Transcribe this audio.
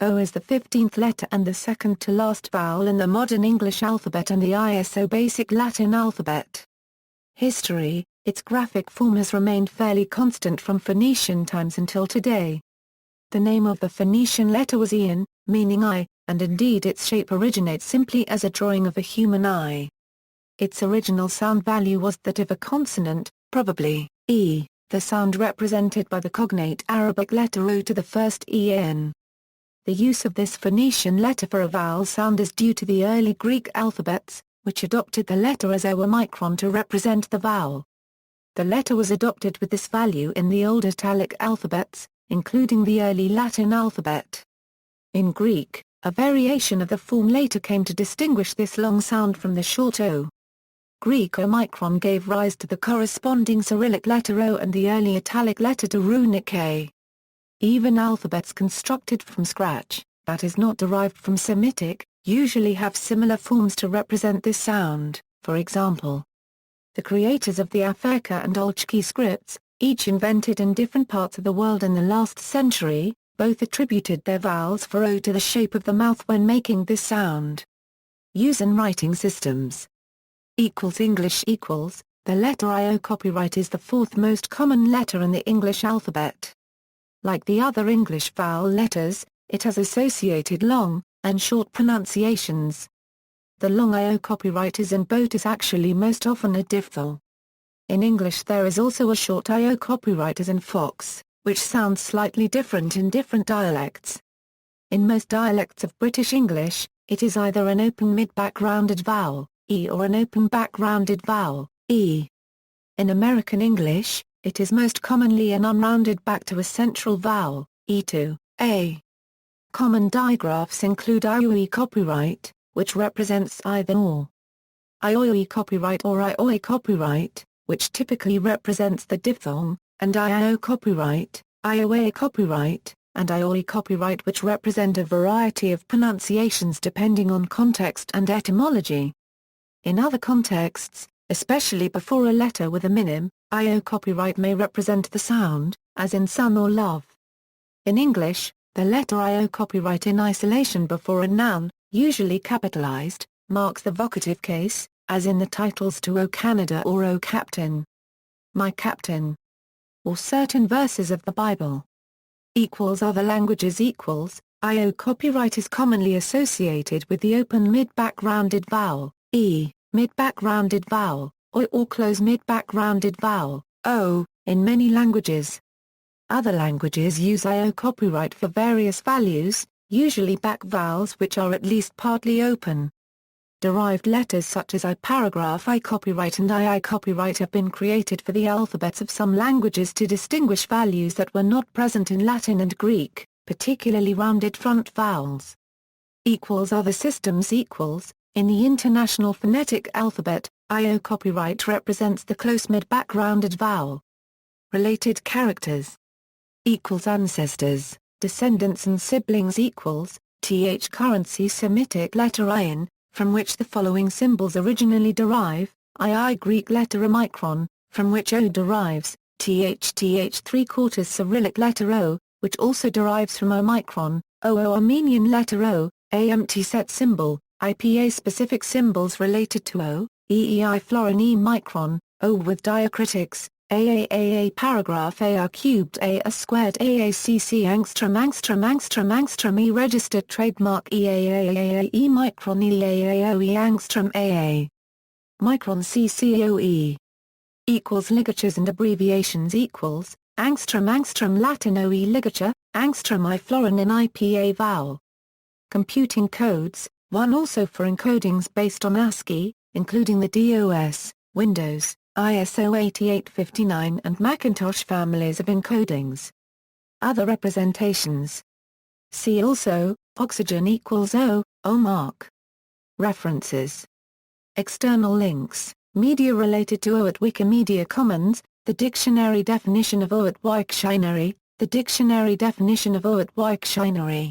O is the 15th letter and the second to last vowel in the modern English alphabet and the ISO basic Latin alphabet. History: its graphic form has remained fairly constant from Phoenician times until today. The name of the Phoenician letter was Ian, meaning eye, and indeed its shape originates simply as a drawing of a human eye. Its original sound value was that of a consonant, probably E, the sound represented by the cognate Arabic letter O to the first En. The use of this Phoenician letter for a vowel sound is due to the early Greek alphabets, which adopted the letter as O to represent the vowel. The letter was adopted with this value in the old Italic alphabets, including the early Latin alphabet. In Greek, a variation of the form later came to distinguish this long sound from the short O. Greek omicron gave rise to the corresponding Cyrillic letter O and the early Italic letter to runic A. Even alphabets constructed from scratch, that is not derived from Semitic, usually have similar forms to represent this sound. For example, the creators of the Afeka and Olchki scripts, each invented in different parts of the world in the last century, both attributed their vowels for O to the shape of the mouth when making this sound. Use in writing systems. English equals, the letter I-O copyright is the fourth most common letter in the English alphabet. Like the other English vowel letters, it has associated long and short pronunciations. The long I-O copyright is in both is actually most often a diphthong. In English there is also a short I-O copyright as in fox, which sounds slightly different in different dialects. In most dialects of British English, it is either an open mid-back rounded vowel, E, or an open back rounded vowel, E. In American English, it is most commonly an unrounded back to a central vowel, E to A. Common digraphs include IOE copyright, which represents either or. IOE copyright or IOE copyright, which typically represents the diphthong, and IIO copyright, IOA copyright, and IOE copyright which represent a variety of pronunciations depending on context and etymology. In other contexts, especially before a letter with a minim, IO copyright may represent the sound, as in son or love. In English, the letter IO copyright in isolation before a noun, usually capitalized, marks the vocative case, as in the titles to O Canada or O Captain. My Captain. Or certain verses of the Bible. Other languages IO copyright is commonly associated with the open mid-back rounded vowel, E, mid-back rounded vowel, or close mid-back rounded vowel, O, in many languages. Other languages use IO copyright for various values, usually back vowels which are at least partly open. Derived letters such as I paragraph I copyright and II copyright have been created for the alphabets of some languages to distinguish values that were not present in Latin and Greek, particularly rounded front vowels. Other systems in the International Phonetic Alphabet, IO copyright represents the close mid-back rounded vowel. Related characters. Ancestors, descendants and siblings th currency Semitic letter Ayin, from which the following symbols originally derive, II Greek letter omicron, from which O derives, th 3/4 Cyrillic letter O, which also derives from omicron, OO Armenian letter O, AMT set symbol, IPA specific symbols related to O, EEI florin E micron, O with diacritics, AAAA paragraph AR cubed AR squared AACC angstrom E registered trademark EAAAA E micron EAAOE angstrom AA. Micron CCOE. Ligatures and abbreviations angstrom Latin OE ligature, angstrom I florin in IPA vowel. Computing codes, one also for encodings based on ASCII, including the DOS, Windows, ISO 8859 and Macintosh families of encodings. Other representations. See also, oxygen equals O, O mark. References. External links, media related to O at Wikimedia Commons, the dictionary definition of O at Wiktionary, the dictionary definition of O at Wiktionary.